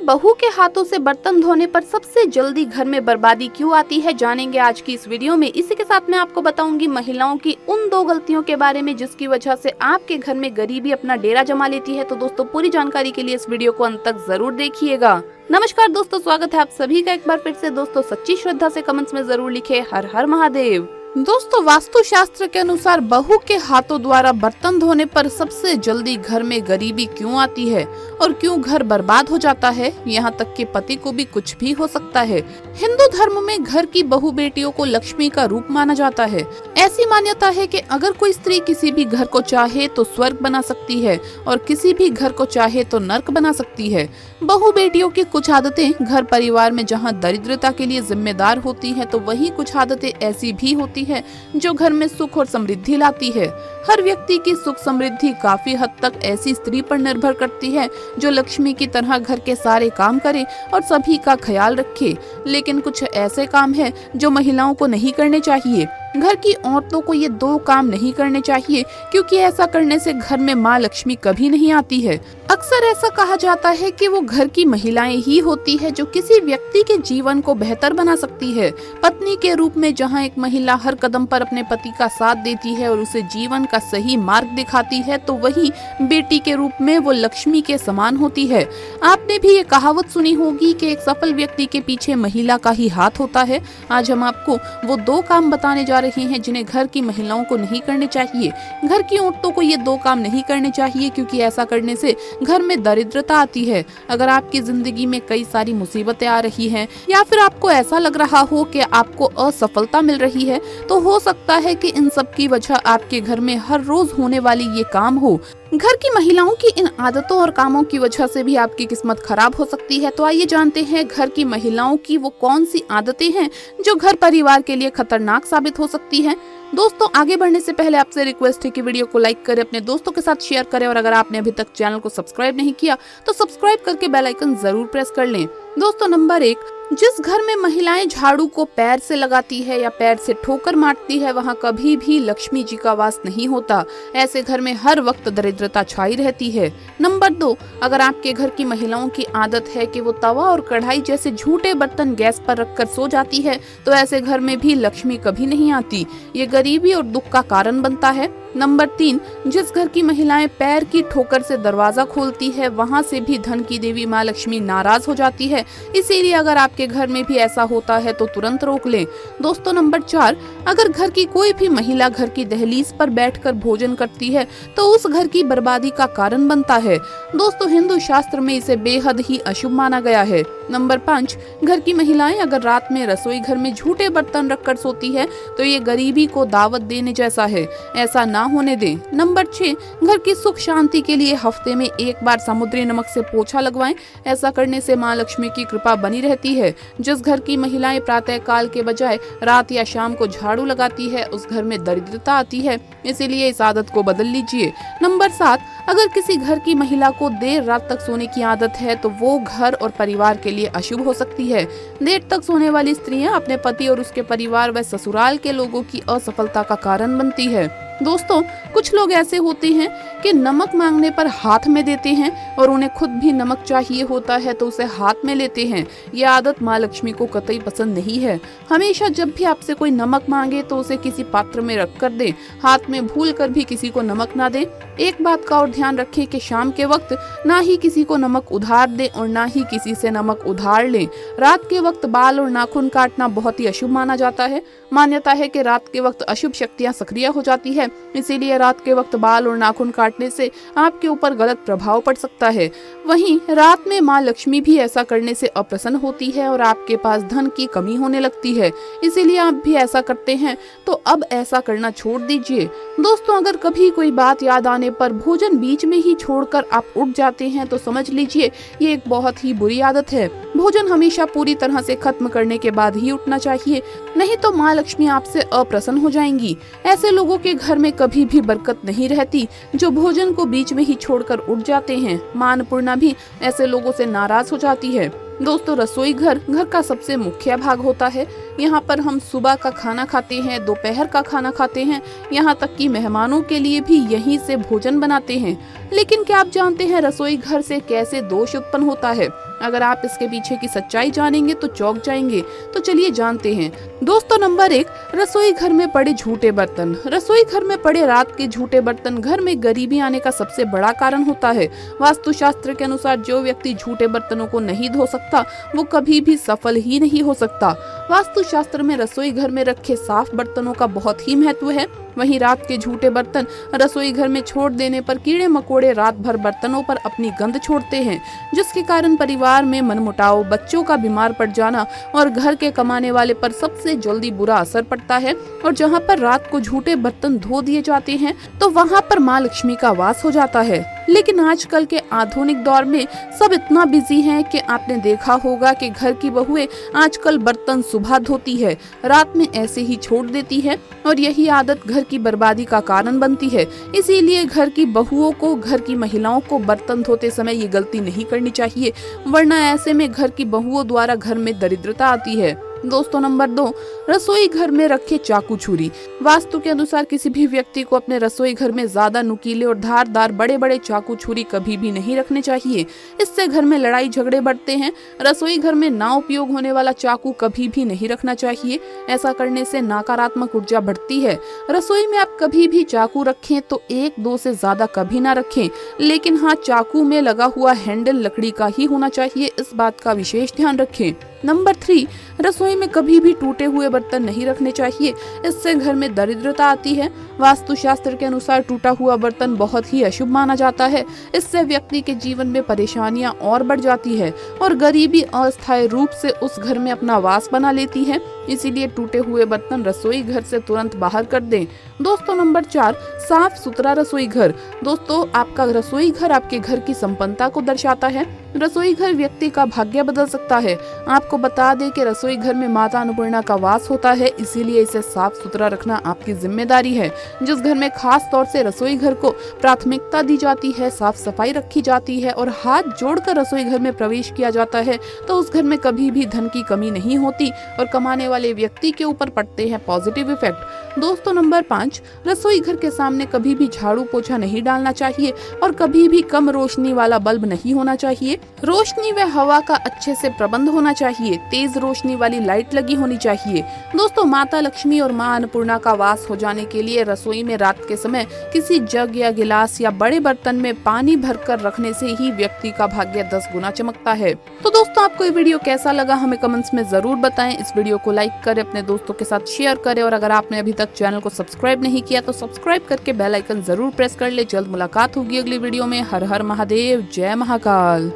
बहू के हाथों से बर्तन धोने पर सबसे जल्दी घर में बर्बादी क्यों आती है, जानेंगे आज की इस वीडियो में। इसी के साथ मैं आपको बताऊंगी महिलाओं की उन 2 गलतियों के बारे में जिसकी वजह से आपके घर में गरीबी अपना डेरा जमा लेती है। तो दोस्तों पूरी जानकारी के लिए इस वीडियो को अंत तक जरूर देखिएगा। नमस्कार दोस्तों, स्वागत है आप सभी का एक बार फिर से। दोस्तों सच्ची श्रद्धा से कमेंट्स में जरूर लिखे हर हर महादेव। दोस्तों वास्तुशास्त्र के अनुसार बहू के हाथों द्वारा बर्तन धोने पर सबसे जल्दी घर में गरीबी क्यों आती है और क्यों घर बर्बाद हो जाता है, यहाँ तक कि पति को भी कुछ भी हो सकता है। हिंदू धर्म में घर की बहू बेटियों को लक्ष्मी का रूप माना जाता है। ऐसी मान्यता है कि अगर कोई स्त्री किसी भी घर को चाहे तो स्वर्ग बना सकती है और किसी भी घर को चाहे तो नर्क बना सकती है। बहू बेटियों की कुछ आदतें घर परिवार में जहाँ दरिद्रता के लिए जिम्मेदार होती हैं, तो वहीं कुछ आदतें ऐसी भी होती है जो घर में सुख और समृद्धि लाती है। हर व्यक्ति की सुख समृद्धि काफी हद तक ऐसी स्त्री पर निर्भर करती है जो लक्ष्मी की तरह घर के सारे काम करे और सभी का ख्याल रखे। लेकिन कुछ ऐसे काम हैं जो महिलाओं को नहीं करने चाहिए। घर की औरतों को ये 2 काम नहीं करने चाहिए, क्योंकि ऐसा करने से घर में माँ लक्ष्मी कभी नहीं आती है। अक्सर ऐसा कहा जाता है कि वो घर की महिलाएं ही होती है जो किसी व्यक्ति के जीवन को बेहतर बना सकती है। पत्नी के रूप में जहाँ एक महिला हर कदम पर अपने पति का साथ देती है और उसे जीवन का सही मार्ग दिखाती है, तो वही बेटी के रूप में वो लक्ष्मी के समान होती है। आपने भी ये कहावत सुनी होगी कि एक सफल व्यक्ति के पीछे महिला का ही हाथ होता है। आज हम आपको वो 2 काम बताने जा रहे हैं जिन्हें घर की महिलाओं को नहीं करने चाहिए। घर की औरतों को ये 2 काम नहीं करने चाहिए, क्योंकि ऐसा करने से घर में दरिद्रता आती है। अगर आपकी जिंदगी में कई सारी मुसीबतें आ रही हैं या फिर आपको ऐसा लग रहा हो कि आपको असफलता मिल रही है, तो हो सकता है कि इन सब की वजह आपके घर में हर रोज होने वाली ये काम हो। घर की महिलाओं की इन आदतों और कामों की वजह से भी आपकी किस्मत खराब हो सकती है। तो आइए जानते हैं घर की महिलाओं की वो कौन सी आदतें हैं जो घर परिवार के लिए खतरनाक साबित हो सकती हैं। दोस्तों आगे बढ़ने से पहले आपसे रिक्वेस्ट है कि वीडियो को लाइक करें, अपने दोस्तों के साथ शेयर करें और अगर आपने अभी तक चैनल को सब्सक्राइब नहीं किया तो सब्सक्राइब करके बेल आइकन जरूर प्रेस कर लें। दोस्तों नंबर 1, जिस घर में महिलाएं झाड़ू को पैर से लगाती है या पैर से ठोकर मारती है, वहाँ कभी भी लक्ष्मी जी का वास नहीं होता। ऐसे घर में हर वक्त दरिद्रता छाई रहती है। नंबर 2, अगर आपके घर की महिलाओं की आदत है कि वो तवा और कढ़ाई जैसे झूठे बर्तन गैस पर रखकर सो जाती है, तो ऐसे घर में भी लक्ष्मी कभी नहीं आती। ये गरीबी और दुख का कारण बनता है। नंबर 3, जिस घर की महिलाएं पैर की ठोकर से दरवाजा खोलती है, वहाँ से भी धन की देवी माँ लक्ष्मी नाराज हो जाती है। इसीलिए अगर आपके घर में भी ऐसा होता है तो तुरंत रोक लें। दोस्तों नंबर 4, अगर घर की कोई भी महिला घर की दहलीज पर बैठकर भोजन करती है तो उस घर की बर्बादी का कारण बनता है। दोस्तों हिंदू शास्त्र में इसे बेहद ही अशुभ माना गया है। नंबर 5, घर की महिलाएं अगर रात में रसोई घर में झूठे बर्तन रखकर सोती है तो ये गरीबी को दावत देने जैसा है, ऐसा ना होने दें। नंबर 6, घर की सुख शांति के लिए हफ्ते में 1 बार समुद्री नमक से पोछा लगवाएं। ऐसा करने से माँ लक्ष्मी की कृपा बनी रहती है। जिस घर की महिलाएं प्रातः काल के बजाय रात या शाम को झाड़ू लगाती है, उस घर में दरिद्रता आती है। इसीलिए इस आदत को बदल लीजिए। नंबर 7, अगर किसी घर की महिला को देर रात तक सोने की आदत है तो वो घर और परिवार के लिए अशुभ हो सकती है। देर तक सोने वाली स्त्रियां अपने पति और उसके परिवार व ससुराल के लोगों की असफलता का कारण बनती है। दोस्तों कुछ लोग ऐसे होते हैं कि नमक मांगने पर हाथ में देते हैं और उन्हें खुद भी नमक चाहिए होता है तो उसे हाथ में लेते हैं। यह आदत माँ लक्ष्मी को कतई पसंद नहीं है। हमेशा जब भी आपसे कोई नमक मांगे तो उसे किसी पात्र में रख कर दें। हाथ में भूल कर भी किसी को नमक ना दें। एक बात का और ध्यान रखें कि शाम के वक्त ना ही किसी को नमक उधार दें और ना ही किसी से नमक उधार लें। रात के वक्त बाल और नाखून काटना बहुत ही अशुभ माना जाता है। मान्यता है कि रात के वक्त अशुभ शक्तियां सक्रिय हो जाती है, इसीलिए रात के वक्त बाल और नाखून काटने से आपके ऊपर गलत प्रभाव पड़ सकता है। वहीं रात में माँ लक्ष्मी भी ऐसा करने से अप्रसन्न होती है और आपके पास धन की कमी होने लगती है। इसीलिए आप भी ऐसा करते हैं तो अब ऐसा करना छोड़ दीजिए। दोस्तों अगर कभी कोई बात याद आने पर भोजन बीच में ही छोड़कर आप उठ जाते हैं तो समझ लीजिए ये एक बहुत ही बुरी आदत है। भोजन हमेशा पूरी तरह से खत्म करने के बाद ही उठना चाहिए, नहीं तो माँ लक्ष्मी आपसे अप्रसन्न हो जाएंगी। ऐसे लोगों के घर में कभी भी बरकत नहीं रहती जो भोजन को बीच में ही छोड़कर उठ जाते हैं। माँ अन्नपूर्णा भी ऐसे लोगों से नाराज हो जाती है। दोस्तों रसोई घर घर का सबसे मुख्य भाग होता है। यहाँ पर हम सुबह का खाना खाते हैं, दोपहर का खाना खाते हैं, यहाँ तक कि मेहमानों के लिए भी यहीं से भोजन बनाते हैं। लेकिन क्या आप जानते हैं रसोई घर से कैसे दोष उत्पन्न होता है? अगर आप इसके पीछे की सच्चाई जानेंगे तो चौंक जाएंगे। तो चलिए जानते हैं। दोस्तों, नंबर 1, रसोई घर में पड़े झूठे बर्तन। रसोई घर में पड़े रात के झूठे बर्तन घर में गरीबी आने का सबसे बड़ा कारण होता है। वास्तुशास्त्र के अनुसार जो व्यक्ति झूठे बर्तनों को नहीं धो सकता वो कभी भी सफल ही नहीं हो सकता। वास्तुशास्त्र में रसोई घर में रखे साफ बर्तनों का बहुत ही महत्व है। वहीं रात के झूठे बर्तन रसोई घर में छोड़ देने पर कीड़े मकोड़े रात भर बर्तनों पर अपनी गंध छोड़ते हैं, जिसके कारण परिवार में मनमुटाव, बच्चों का बीमार पड़ जाना और घर के कमाने वाले पर सबसे जल्दी बुरा असर पड़ता है। और जहां पर रात को झूठे बर्तन धो दिए जाते हैं तो वहां पर माँ लक्ष्मी का वास हो जाता है। लेकिन आजकल के आधुनिक दौर में सब इतना बिजी हैं कि आपने देखा होगा कि घर की बहुएं आजकल बर्तन सुबह धोती है, रात में ऐसे ही छोड़ देती है और यही आदत घर की बर्बादी का कारण बनती है। इसीलिए घर की बहुओं को, घर की महिलाओं को बर्तन धोते समय ये गलती नहीं करनी चाहिए, वरना ऐसे में घर की बहुओं द्वारा घर में दरिद्रता आती है। दोस्तों, नंबर 2, रसोई घर में रखे चाकू छुरी। वास्तु के अनुसार किसी भी व्यक्ति को अपने रसोई घर में ज्यादा नुकीले और धारदार बड़े बड़े चाकू छुरी कभी भी नहीं रखने चाहिए। इससे घर में लड़ाई झगड़े बढ़ते हैं। रसोई घर में ना उपयोग होने वाला चाकू कभी भी नहीं रखना चाहिए। ऐसा करने से नकारात्मक ऊर्जा बढ़ती है। रसोई में आप कभी भी चाकू रखें तो 1-2 से ज्यादा कभी ना रखें, लेकिन हाँ, चाकू में लगा हुआ हैंडल लकड़ी का ही होना चाहिए, इस बात का विशेष ध्यान रखें। नंबर 3, रसोई में कभी भी टूटे हुए बर्तन नहीं रखने चाहिए, इससे घर में दरिद्रता आती है। वास्तुशास्त्र के अनुसार टूटा हुआ बर्तन बहुत ही अशुभ माना जाता है। इससे व्यक्ति के जीवन में परेशानियां और बढ़ जाती है और गरीबी अस्थायी रूप से उस घर में अपना वास बना लेती है। इसीलिए टूटे हुए बर्तन रसोई घर से तुरंत बाहर कर दें। दोस्तों, नंबर 4, साफ सुथरा रसोई घर। दोस्तों, आपका रसोई घर आपके घर की संपन्नता को दर्शाता है। रसोई घर व्यक्ति का भाग्य बदल सकता है। आपको बता दें कि रसोई घर में माता अन्नपूर्णा का वास होता है, इसीलिए इसे साफ सुथरा रखना आपकी जिम्मेदारी है। जिस घर में खास तौर से रसोई घर को प्राथमिकता दी जाती है, साफ सफाई रखी जाती है और हाथ जोड़कर रसोई घर में प्रवेश किया जाता है, तो उस घर में कभी भी धन की कमी नहीं होती और कमाने वाले व्यक्ति के ऊपर पड़ते हैं पॉजिटिव इफेक्ट। दोस्तों, नंबर 5, रसोई घर के सामने कभी भी झाड़ू पोछा नहीं डालना चाहिए और कभी भी कम रोशनी वाला बल्ब नहीं होना चाहिए। रोशनी व हवा का अच्छे से प्रबंध होना चाहिए। तेज रोशनी वाली लाइट लगी होनी चाहिए। दोस्तों, माता लक्ष्मी और मां अन्नपूर्णा का वास हो जाने के लिए रसोई में रात के समय किसी जग या गिलास या बड़े बर्तन में पानी भरकर रखने से ही व्यक्ति का भाग्य 10 गुना चमकता है। तो दोस्तों, आपको ये वीडियो कैसा लगा हमें कमेंट्स में जरूर बताएं। इस वीडियो को लाइक करें, अपने दोस्तों के साथ शेयर करें और अगर आपने अभी तक चैनल को सब्सक्राइब नहीं किया तो सब्सक्राइब करके बेल आइकन जरूर प्रेस कर ले। जल्द मुलाकात होगी अगली वीडियो में। हर हर महादेव, जय महाकाल।